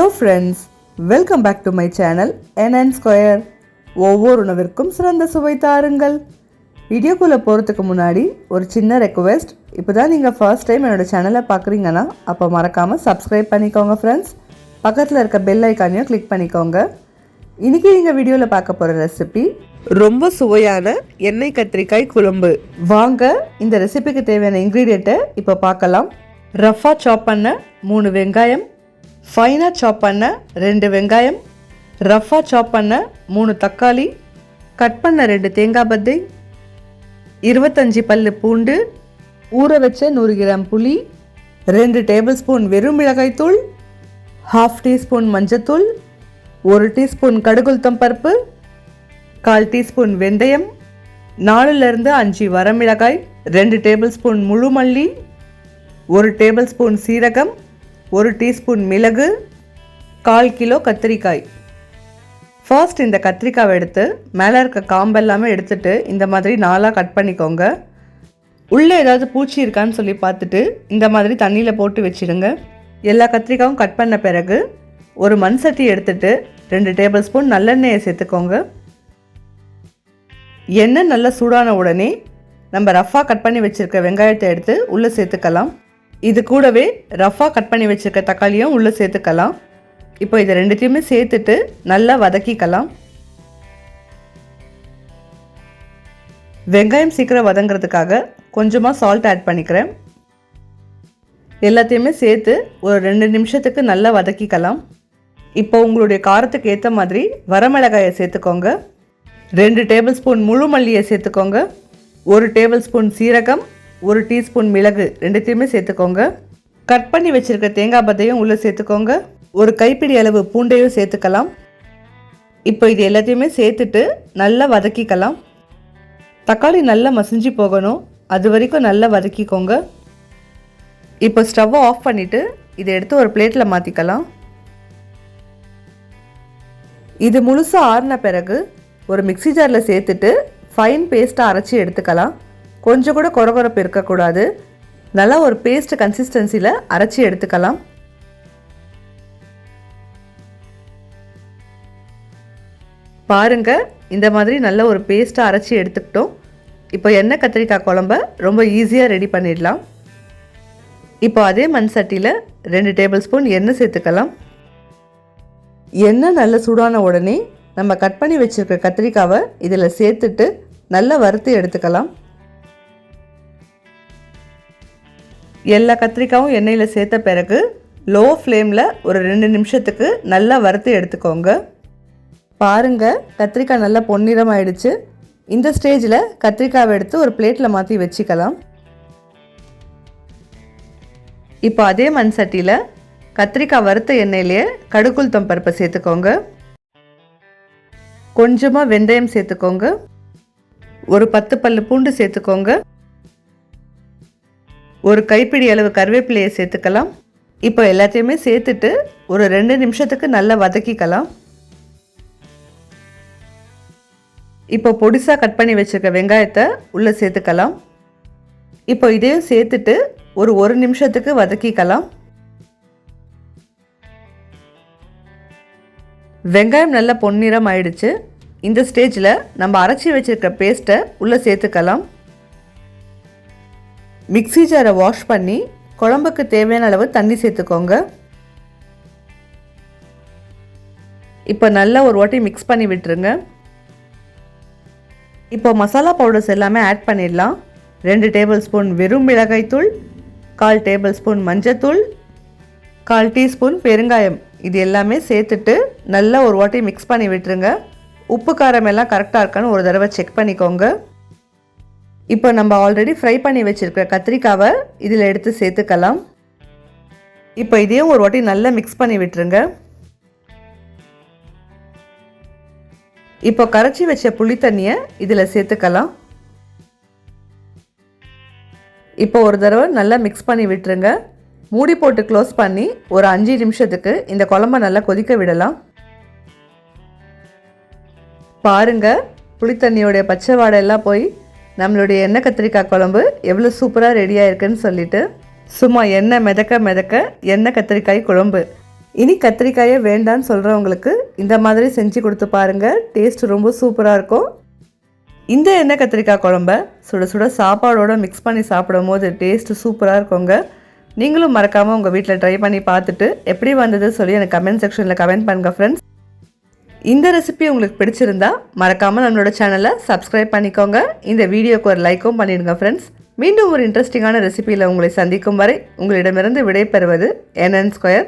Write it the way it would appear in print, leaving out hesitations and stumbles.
Hello friends, welcome back to my channel NN square. ஒவ்வொரு உணவிற்கும் சிறந்த சுவை தாருங்கள். வீடியோக்குள்ளே போகிறதுக்கு முன்னாடி ஒரு சின்ன ரெக்வெஸ்ட். இப்போ தான் நீங்கள் ஃபர்ஸ்ட் டைம் என்னோடய சேனலை பார்க்குறீங்கன்னா அப்போ மறக்காமல் சப்ஸ்கிரைப் பண்ணிக்கோங்க ஃப்ரெண்ட்ஸ். பக்கத்தில் இருக்க பெல் ஐக்கானையும் கிளிக் பண்ணிக்கோங்க. இன்றைக்கி நீங்கள் வீடியோவில் பார்க்க போகிற ரெசிபி ரொம்ப சுவையான எண்ணெய் கத்திரிக்காய் குழம்பு. வாங்க இந்த ரெசிபிக்கு தேவையான இன்க்ரீடியண்ட்டை இப்போ பார்க்கலாம். ரஃபாக சாப் பண்ண 3 வெங்காயம், ஃபைனாக சாப் பண்ண 2 வெங்காயம், ரஃபாக சாப் பண்ண 3 தக்காளி, கட் பண்ண 2 தேங்காய் பத்தை, 25 பல்லு பூண்டு, ஊற வச்ச 100 கிராம் புளி, 2 டேபிள் ஸ்பூன் வெறும் மிளகாய்த்தூள், 1/2 டீஸ்பூன் மஞ்சத்தூள், 1 டீஸ்பூன் கடுகுளுத்தம் பருப்பு, 1/4 டீஸ்பூன் வெந்தயம், 4லிருந்து 5 வரமிளகாய், 2 டேபிள் ஸ்பூன் முழு மல்லி, 1 டேபிள் ஸ்பூன் சீரகம், 1 டீஸ்பூன் மிளகு, 1/4 கிலோ கத்திரிக்காய். ஃபர்ஸ்ட் இந்த கத்திரிக்காவை எடுத்து மேலே இருக்க காம்பெல்லாமே எடுத்துட்டு இந்த மாதிரி 4ஆக கட் பண்ணிக்கோங்க. உள்ளே ஏதாவது பூச்சி இருக்கான்னு சொல்லி பார்த்துட்டு இந்த மாதிரி தண்ணியில் போட்டு வச்சுடுங்க. எல்லா கத்திரிக்காயும் கட் பண்ண பிறகு ஒரு மண் சட்டி எடுத்துட்டு 2 டேபிள் ஸ்பூன் நல்லெண்ணெயை சேர்த்துக்கோங்க. எண்ணெய் நல்லா சூடான உடனே நம்ம ரஃபாக கட் பண்ணி வச்சுருக்க வெங்காயத்தை எடுத்து உள்ளே சேர்த்துக்கலாம். இது கூடவே ரஃபாக கட் பண்ணி வச்சுருக்க தக்காளியும் உள்ளே சேர்த்துக்கலாம். இப்போ இது ரெண்டுத்தையுமே சேர்த்துட்டு நல்லா வதக்கிக்கலாம். வெங்காயம் சீக்கிரம் வதங்கிறதுக்காக கொஞ்சமாக சால்ட் ஆட் பண்ணிக்கிறேன். எல்லாத்தையுமே சேர்த்து ஒரு 2 நிமிஷத்துக்கு நல்லா வதக்கிக்கலாம். இப்போ உங்களுடைய காரத்துக்கு ஏற்ற மாதிரி வரமிளகாயை சேர்த்துக்கோங்க. 2 டேபிள் ஸ்பூன் முழு மல்லியை சேர்த்துக்கோங்க. 1 டேபிள் ஸ்பூன் சீரகம், 1 டீஸ்பூன் மிளகு ரெண்டுத்தையுமே சேர்த்துக்கோங்க. கட் பண்ணி வச்சுருக்க தேங்காய் பத்தையும் உள்ளே சேர்த்துக்கோங்க. ஒரு கைப்பிடி அளவு பூண்டையும் சேர்த்துக்கலாம். இப்போ இது எல்லாத்தையுமே சேர்த்துட்டு நல்லா வதக்கிக்கலாம். தக்காளி நல்லா மசிஞ்சு போகணும், அது வரைக்கும் நல்லா வதக்கிக்கோங்க. இப்போ ஸ்டவ்வை ஆஃப் பண்ணிவிட்டு இதை எடுத்து ஒரு பிளேட்டில் மாற்றிக்கலாம். இது முழுசாக ஆறின பிறகு ஒரு மிக்ஸி ஜாரில் சேர்த்துட்டு ஃபைன் பேஸ்ட்டாக அரைச்சி எடுத்துக்கலாம். கொஞ்சம் கூட கொரகொரப்பு இருக்கக்கூடாது. நல்லா ஒரு பேஸ்ட் கன்சிஸ்டன்சியில் அரைச்சி எடுத்துக்கலாம். பாருங்க, இந்த மாதிரி நல்ல ஒரு பேஸ்ட்டாக அரைச்சி எடுத்துக்கிட்டோம். இப்போ எண்ணெய் கத்திரிக்காய் குழம்ப ரொம்ப ஈஸியாக ரெடி பண்ணிடலாம். இப்போ அதே மண் சட்டியில் 2 டேபிள் ஸ்பூன் எண்ணெய் சேர்த்துக்கலாம். எண்ணெய் நல்ல சூடான உடனே நம்ம கட் பண்ணி வச்சுருக்க கத்திரிக்காவை இதில் சேர்த்துட்டு நல்லா வறுத்து எடுத்துக்கலாம். எல்லா கத்திரிக்காயும் எண்ணெயில் சேர்த்த பிறகு லோ ஃப்ளேமில் ஒரு 2 நிமிஷத்துக்கு நல்லா வறுத்து எடுத்துக்கோங்க. பாருங்கள், கத்திரிக்காய் நல்லா பொன்னிறம் ஆயிடுச்சு. இந்த ஸ்டேஜில் கத்திரிக்காவை எடுத்து ஒரு பிளேட்டில் மாற்றி வச்சுக்கலாம். இப்போ அதே மண் சட்டியில் கத்திரிக்காய் வறுத்த எண்ணெயிலேயே கடுகுளுத்தம் பருப்பை சேர்த்துக்கோங்க. கொஞ்சமாக வெந்தயம் சேர்த்துக்கோங்க. ஒரு 10 பல்லு பூண்டு சேர்த்துக்கோங்க. ஒரு கைப்பிடி அளவு கருவேப்பிலையை சேர்த்துக்கலாம். இப்போ எல்லாத்தையுமே சேர்த்துட்டு ஒரு 2 நிமிஷத்துக்கு நல்லா வதக்கிக்கலாம். இப்போ பொடிசாக கட் பண்ணி வச்சுருக்க வெங்காயத்தை உள்ளே சேர்த்துக்கலாம். இப்போ இதையும் சேர்த்துட்டு ஒரு 1 நிமிஷத்துக்கு வதக்கிக்கலாம். வெங்காயம் நல்லா பொன்னிறம் ஆயிடுச்சு. இந்த ஸ்டேஜில் நம்ம அரைச்சி வச்சுருக்க பேஸ்ட்டை உள்ளே சேர்த்துக்கலாம். மிக்ஸி ஜாரை வாஷ் பண்ணி குழம்புக்கு தேவையான அளவு தண்ணி சேர்த்துக்கோங்க. இப்போ நல்லா ஒரு வாட்டி மிக்ஸ் பண்ணி விட்டுருங்க. இப்போ மசாலா பவுடர்ஸ் எல்லாமே ஆட் பண்ணிடலாம். 2 டேபிள் ஸ்பூன் வெறும் மிளகாய்த்தூள், 1/4 டேபிள் ஸ்பூன் மஞ்சத்தூள், 1/4 டீஸ்பூன் பெருங்காயம், இது எல்லாமே சேர்த்துட்டு நல்லா ஒரு வாட்டி மிக்ஸ் பண்ணி விட்டுருங்க. உப்பு காரம் எல்லாம் கரெக்டாக இருக்கான்னு ஒரு தடவை செக் பண்ணிக்கோங்க. இப்போ நம்ம ஆல்ரெடி ஃப்ரை பண்ணி வச்சுருக்கிற கத்திரிக்காவை இதில் எடுத்து சேர்த்துக்கலாம். இப்போ இதையும் ஒரு வாட்டி நல்லா மிக்ஸ் பண்ணி விட்டுருங்க. இப்போ கரைச்சி வச்ச புளி தண்ணியை இதில் சேர்த்துக்கலாம். இப்போ ஒரு தடவை நல்லா மிக்ஸ் பண்ணி விட்டுருங்க. மூடி போட்டு க்ளோஸ் பண்ணி ஒரு 5 நிமிஷத்துக்கு இந்த குழம்பை நல்லா கொதிக்க விடலாம். பாருங்கள், புளி தண்ணியோடைய பச்சை வாடை எல்லாம் போய் நம்மளுடைய எண்ணெய் கத்திரிக்காய் குழம்பு எவ்வளோ சூப்பராக ரெடியாக இருக்குன்னு சொல்லிட்டு சும்மா எண்ணெய் மிதக்க மிதக்க எண்ணெய் கத்திரிக்காய் குழம்பு இனி கத்திரிக்காயே வேண்டான்னு சொல்கிறவங்களுக்கு இந்த மாதிரி செஞ்சு கொடுத்து பாருங்கள், டேஸ்ட் ரொம்ப சூப்பராக இருக்கும். இந்த எண்ணெய் கத்திரிக்காய் குழம்ப சுட சுட சாப்பாடோடு மிக்ஸ் பண்ணி சாப்பிடும் போது டேஸ்ட்டு சூப்பராக இருக்குங்க. நீங்களும் மறக்காமல் உங்கள் வீட்டில் ட்ரை பண்ணி பார்த்துட்டு எப்படி வந்தது சொல்லி எனக்கு கமெண்ட் செக்ஷனில் கமெண்ட் பண்ணுங்கள் ஃப்ரெண்ட்ஸ். இந்த ரெசிபி உங்களுக்கு பிடிச்சிருந்தா மறக்காமல் நம்மளோட சேனலை சப்ஸ்கிரைப் பண்ணிக்கோங்க. இந்த வீடியோக்கு ஒரு லைக்கும் பண்ணிடுங்க ஃப்ரெண்ட்ஸ். மீண்டும் ஒரு இன்ட்ரெஸ்டிங்கான ரெசிபியில் உங்களை சந்திக்கும் வரை உங்களிடமிருந்து விடை பெறுவது NN Square.